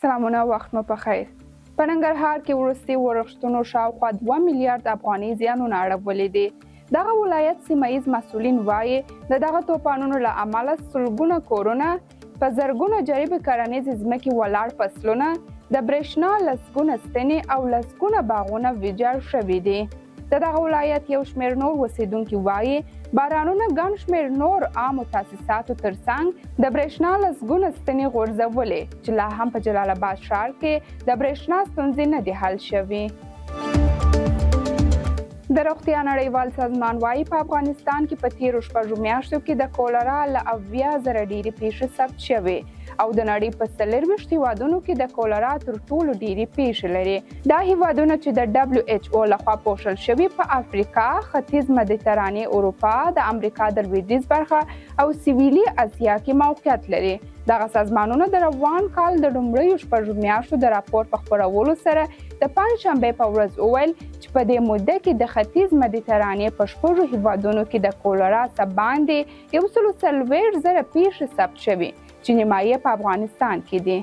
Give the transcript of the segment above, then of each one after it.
سلامونه، وخت مو په خیر. په ننګرهار کې وروستي ورښتونو شاوخوا 2 میلیارډ افغانۍ زیانونه اړولي دي. دغه ولایت سیمه ییز مسؤلین وایي د دغه توپانونو له امله سلګونه کورونه، په زرګونه جریبې کرنیزې ځمکې ولاړ فصلونه، د برېښنا لسګونه ستنې او لسګونه باغونه ویجاړ شوي دي. د دغه ولایت یو شمېر نور اوسېدونکي وایي بارانونه ګڼ شمېر نور عامو تاسیساتو ترڅنګ د برېښنا لسګونه ستنې غورځولې چې لا هم په جلال آباد ښار کې د برېښنا ستونزې نه دي حل شوي. د روغتیا نړیوال سازمان وایي په افغانستان کې په تیرو شپږو میاشتو کې د کولرا له 80,000 ډېرې پیښې ثبت شوې او د نړۍ په 24 هیوادونو کې د کولرا تر ټولو ډېرې پیښې لري. دا هیوادونه چې د WHO لخوا پوښل شوي په افریقا، ختیځ مدیترانې اروپا، د امریکا د لویدیځ برخه او سویلي اسیا کې موقعیت لري. دغه سازمانونه د روان کال د لومړیو شپږو میاشتو د راپور په خپرولو سره د پنجشنبې په ورځ وویل چې په دې موده کې د ختیځ مدیترانې په شپږو هیوادونو کې د کولرا څخه باندې 140,000 پیښې ثبت شوي چې نیمایي په افغانستان کې دي.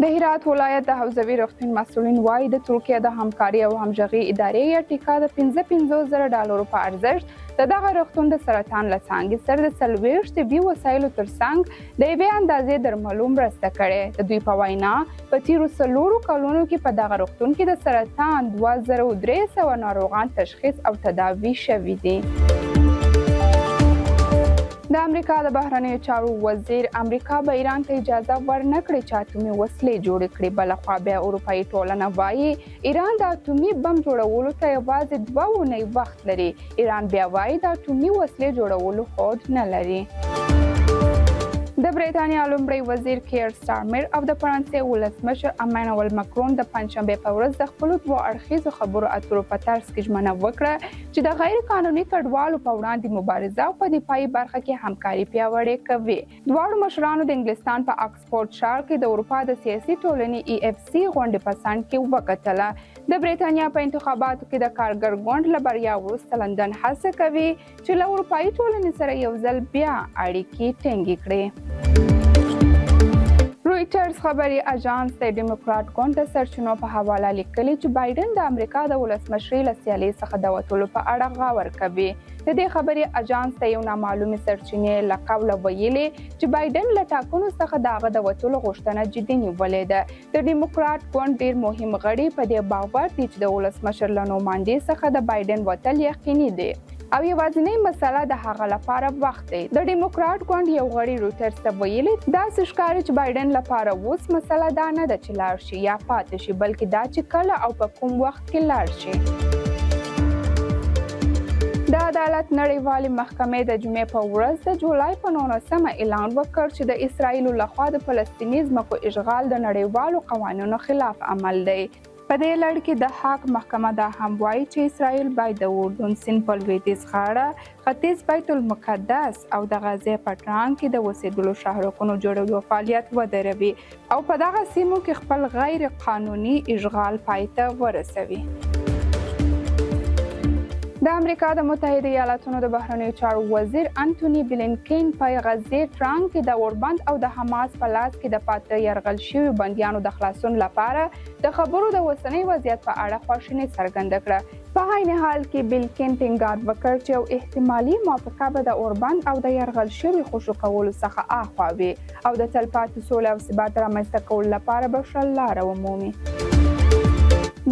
د هرات ولایت د حوزوي روغتون مسؤلین وایي د ترکیه د همکاري او همغږي ادارې یا ټیکا د $55,000 په ارزښت د دغه روغتون د سرطان له څانګې سره د 40 طبي وسایلو ترڅنګ د یوې اندازې درملو مرسته کړې. د دوی په وینا په تیرو 4 کلونو کې په دغه روغتون کې د سرطان 2300 ناروغان تشخیص او تداوي شوي دي. د امریکا د بهرنیو چارو وزیر امریکا به ایران ته اجازه ورنکړي چې اتومي وسلې جوړې کړي. بلخوا بیا اروپایي ټولنه وایي ایران د اتومي بم جوړولو ته یوازې 2 اونۍ وخت لري. ایران بیا وایي د اتومي وسلې جوړولو هوډ نه لري. د برېټانیا لومړی وزیر کیر سټارمر او د فرانسې ولسمشر امانوئل ماکرون د پنجشنبې په ورځ د خپلو 2 اړخیزو خبرو اترو په ترڅ کې ژمنه وکړه چې د غیر قانوني کډوالو په وړاندې مبارزه او په دفاعي برخه کې همکاري پیاوړې کوي. دواړو مشرانو د انګلستان په اکسفورډ ښار کې د اروپا د سیاسي ټولنې EFC غونډې په څنډ کې وکتله. د برېټانیا په انتخاباتو کې د کارګر ګوند له بریا وروسته لندن هڅه کوي چې له اروپایي ټولنې سره یو ځل بیا اړیکې ټینګې کړي. رویټرز خبري اژانس د ډیموکراټ ګوند د سرچینو په حواله لیکلي چې بایدن د امریکا د ولسمشرۍ له سیالۍ څخه د وتلو په اړه غور کوي. د دې خبري اژانس ته یو نامعلومې سرچینې له قوله ویلي چې بایدن له ټاکنو څخه د هغه د وتلو غوښتنه جدي نیولې ده. د ډیموکراټ ګوند ډېر مهم غړي په دې باور دي چې د ولسمشر له نوماندۍ څخه د بایدن وتل یقیني دی او یوازینۍ مسله د هغه لپاره وخت دی. د ډیموکراټ ګوند یو غړي رویټرز ته ویلي داسې ښکاري چې بایدن لپاره اوس مسله دا نه ده چې لاړ شي یا پاتې شي، بلکې دا چې کله او په کوم وخت کې لاړ شي. د عدالت نړیوالې محکمې د جمعې په ورځ د جولای په 19 اعلان وکړ چې د اسرائیلو لخوا د فلسطیني ځمکو اشغال د نړیوالو قوانینو خلاف عمل دی. په دې لړ کې د حق محکمه دا هم وایي چې اسرائیل باید د اردن سیند په لویدیځ غاړه، ختیځ بیت المقدس او د غزې په ټرانک کې د اوسېدلو شاهرکونو جوړولو فعالیت ودروي او په دغه سیمو کې خپل غیر قانوني اشغال پای ته ورسوي. د امریکا د متحده ایالاتونو د بهرنیو چارو وزیر انټوني بلینکن په غزې ټرانک کې د اوربند او د حماس په لاس کې د پاته یرغل شویو بندیانو د خلاصون لپاره د خبرو د اوسنۍ وضعیت په اړه خواشیني څرګنده کړه. په عین حال کې بلینکن ټینګار وکړ چې یو احتمالي موافقه به د اوربند او د یرغل شویو خوشو کولو څخه اخوا وي او د تلپاتې سولې او ثبات رامنځته کولو لپاره به ښه لاره ومومي.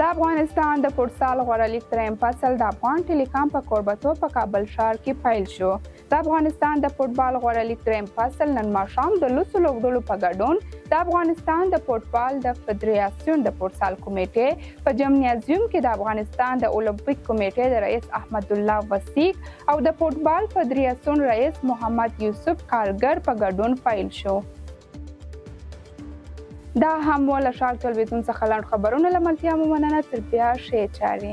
د افغانستان د فوټسال غوره لیګ درېیم فصل د افغان ټیلیکام په کوربتوب په کابل ښار کې پیل شو. د افغانستان د فوټبال غوره لیګ درېیم فصل نن ماښام د لوڅو لوبډلو په ګډون د افغانستان د فوټبال د فدراسیون د فوټسال کمیټې په جمنازیوم کې د افغانستان د اولمپیک کمیټې د رئیس احمد الله وسیق او د فوټبال فدراسیون رئیس محمد یوسف کارګر په ګډون پیل شو. دا هم له شال تلویزون څخه لنډ خبرونه له ملتیا مو مننه. تر بیا ښې چارې.